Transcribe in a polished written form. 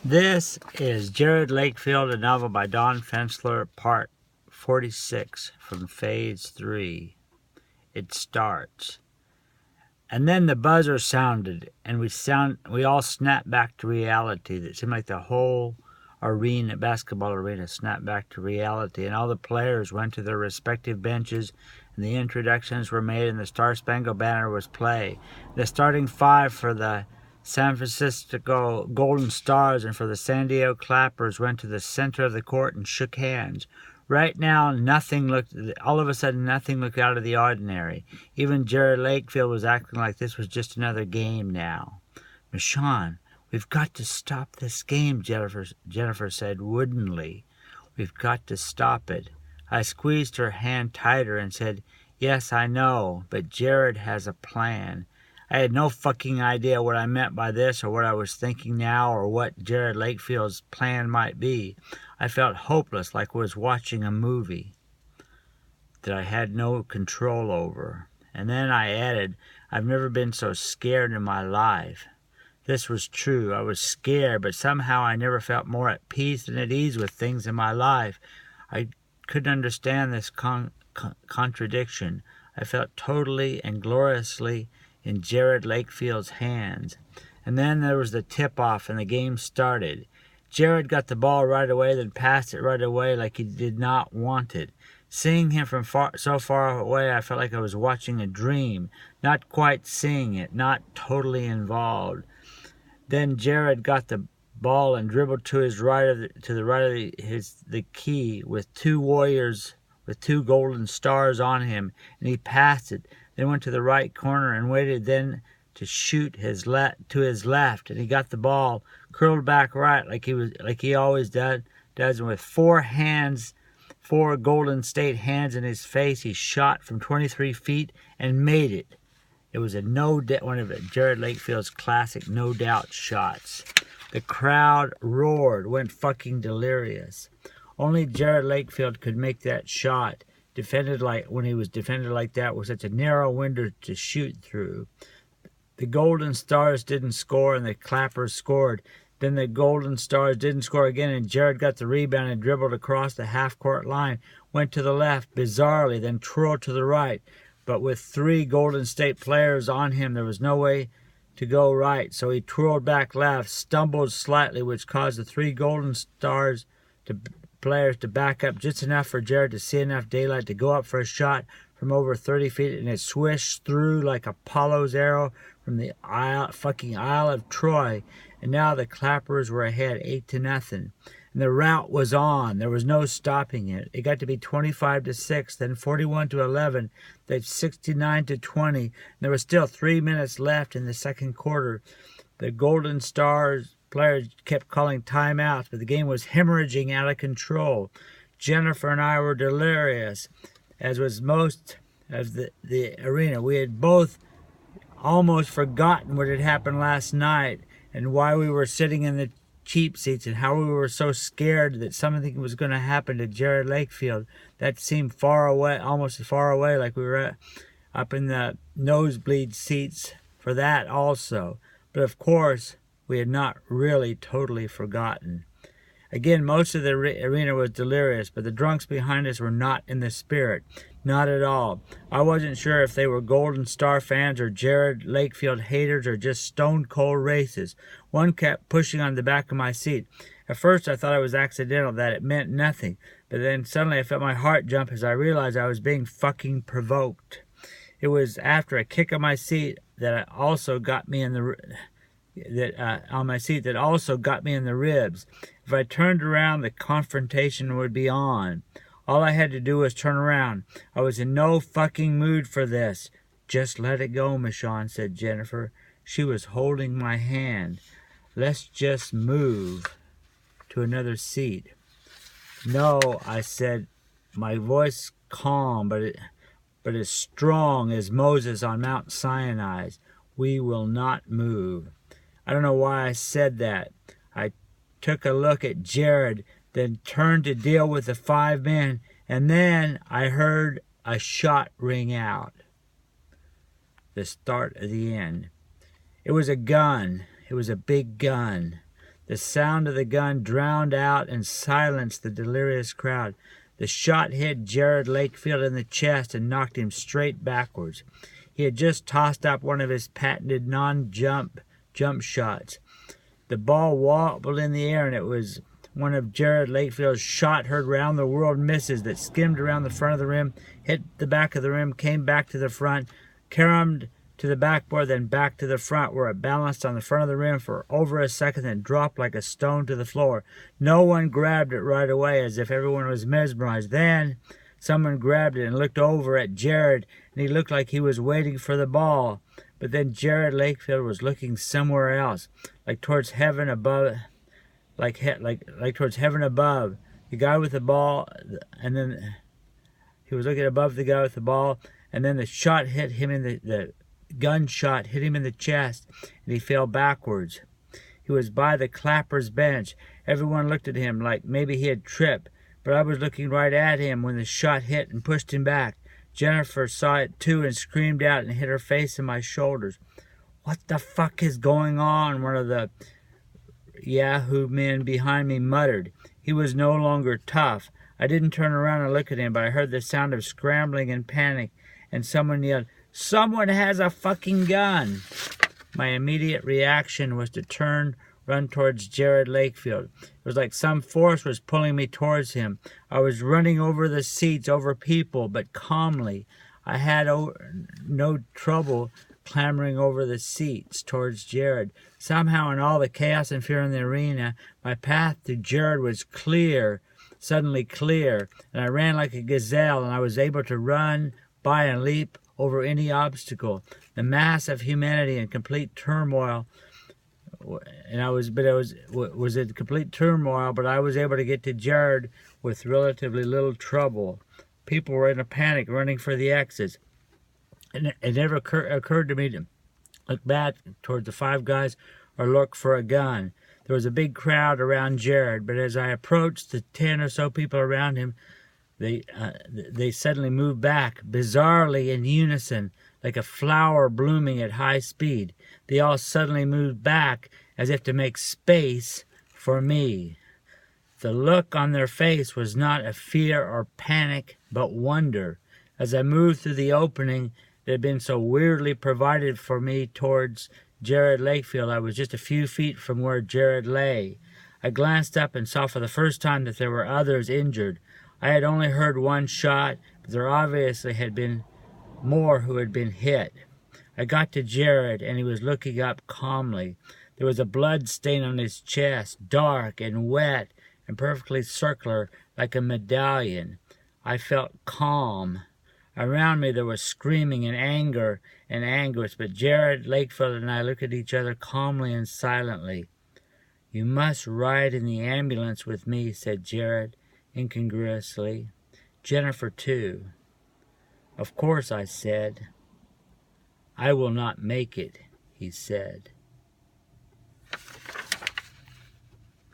This is Jerod Lakefield, a novel by Don Fensler, part 46 from Phase 3. It starts. And then the buzzer sounded, and we all snapped back to reality. It seemed like the whole basketball arena snapped back to reality, and all the players went to their respective benches, and the introductions were made, and the Star-Spangled Banner was played. The starting five for the San Francisco Golden Stars and for the San Diego Clappers went to the center of the court and shook hands. Right now, all of a sudden, nothing looked out of the ordinary. Even Jerod Lakefield was acting like this was just another game now. "Michonne, we've got to stop this game," Jennifer said woodenly. "We've got to stop it." I squeezed her hand tighter and said, "Yes, I know, but Jerod has a plan." I had no fucking idea what I meant by this or what I was thinking now or what Jerod Lakefield's plan might be. I felt hopeless, like I was watching a movie that I had no control over. And then I added, I've never been so scared in my life. This was true. I was scared, but somehow I never felt more at peace and at ease with things in my life. I couldn't understand this contradiction. I felt totally and gloriously in Jerod Lakefield's hands. And then there was the tip-off and the game started. Jerod got the ball right away, then passed it right away like he did not want it. Seeing him from so far away, I felt like I was watching a dream, not quite seeing it, not totally involved. Then Jerod got the ball and dribbled to the right of the key with two warriors with two golden stars on him, and he passed it, then went to the right corner and waited then to shoot to his left, and he got the ball curled back right like he always does, and with four Golden State hands in his face, he shot from 23 feet and made it. It was one of Jerod Lakefield's classic no-doubt shots. The crowd roared, went fucking delirious. Only Jerod Lakefield could make that shot, when he was defended like that with such a narrow window to shoot through. The Golden Stars didn't score and the Clappers scored. Then the Golden Stars didn't score again, and Jerod got the rebound and dribbled across the half-court line, went to the left bizarrely, then twirled to the right. But with three Golden State players on him, there was no way to go right, so he twirled back left, stumbled slightly, which caused the three Golden Stars players to back up just enough for Jerod to see enough daylight to go up for a shot from over 30 feet, and it swished through like Apollo's arrow from the Isle of Troy. And now the Clappers were ahead 8-0. And the rout was on. There was no stopping it. It got to be 25-6, then 41-11, then 69-20. And there was still 3 minutes left in the second quarter. The Golden Stars players kept calling timeouts, but the game was hemorrhaging out of control. Jennifer and I were delirious, as was most of the arena. We had both almost forgotten what had happened last night and why we were sitting in the cheap seats and how we were so scared that something was going to happen to Jerod Lakefield. That seemed far away, almost far away, like we were up in the nosebleed seats for that also. But of course, we had not really totally forgotten. Again, most of the arena was delirious, but the drunks behind us were not in the spirit. Not at all. I wasn't sure if they were Golden Star fans or Jerod Lakefield haters or just stone-cold racists. One kept pushing on the back of my seat. At first, I thought it was accidental, that it meant nothing. But then suddenly I felt my heart jump as I realized I was being fucking provoked. It was after a kick on my seat that also got me in the ribs. If I turned around, the confrontation would be on. All I had to do was turn around. I was in no fucking mood for this. "Just let it go, Michonne," said Jennifer. She was holding my hand. "Let's just move to another seat." "No," I said, my voice calm, but as strong as Moses on Mount Sinai. "We will not move." I don't know why I said that. I took a look at Jerod, then turned to deal with the 5 men, and then I heard a shot ring out. The start of the end. It was a gun. It was a big gun. The sound of the gun drowned out and silenced the delirious crowd. The shot hit Jerod Lakefield in the chest and knocked him straight backwards. He had just tossed up one of his patented non-jump shots. The ball wobbled in the air, and it was one of Jerod Lakefield's shot heard round the world misses that skimmed around the front of the rim, hit the back of the rim, came back to the front, caromed to the backboard, then back to the front, where it balanced on the front of the rim for over a second, then dropped like a stone to the floor. No one grabbed it right away, as if everyone was mesmerized. Then someone grabbed it and looked over at Jerod, and he looked like he was waiting for the ball. But then Jerod Lakefield was looking somewhere else, like towards heaven above, like towards heaven above. The guy with the ball, and then he was looking above the guy with the ball, and then the shot hit him in the gunshot hit him in the chest, and he fell backwards. He was by the clapper's bench. Everyone looked at him like maybe he had tripped, but I was looking right at him when the shot hit and pushed him back. Jennifer saw it too and screamed out and hit her face in my shoulders. "What the fuck is going on?" one of the Yahoo men behind me muttered. He was no longer tough. I didn't turn around and look at him, but I heard the sound of scrambling and panic, and someone yelled, "Someone has a fucking gun!" My immediate reaction was to run towards Jerod Lakefield. It was like some force was pulling me towards him. I was running over the seats, over people, but calmly. I had no trouble clambering over the seats towards Jerod. Somehow, in all the chaos and fear in the arena, my path to Jerod was clear, suddenly clear, and I ran like a gazelle, and I was able to run by and leap over any obstacle. The mass of humanity in complete turmoil, and I was in complete turmoil, but I was able to get to Jerod with relatively little trouble. People were in a panic, running for the exits. And it never occurred to me to look back towards the five guys or look for a gun. There was a big crowd around Jerod, but as I approached the 10 or so people around him, they suddenly moved back, bizarrely in unison, like a flower blooming at high speed. They all suddenly moved back as if to make space for me. The look on their face was not of fear or panic, but wonder. As I moved through the opening that had been so weirdly provided for me towards Jerod Lakefield, I was just a few feet from where Jerod lay. I glanced up and saw for the first time that there were others injured. I had only heard one shot, but there obviously had been more who had been hit. I got to Jerod, and he was looking up calmly. There was a blood stain on his chest, dark and wet and perfectly circular, like a medallion. I felt calm. Around me there was screaming and anger and anguish, but Jerod Lakefield and I looked at each other calmly and silently. "You must ride in the ambulance with me," said Jerod, incongruously. "Jennifer, too." "Of course," I said. "I will not make it," he said.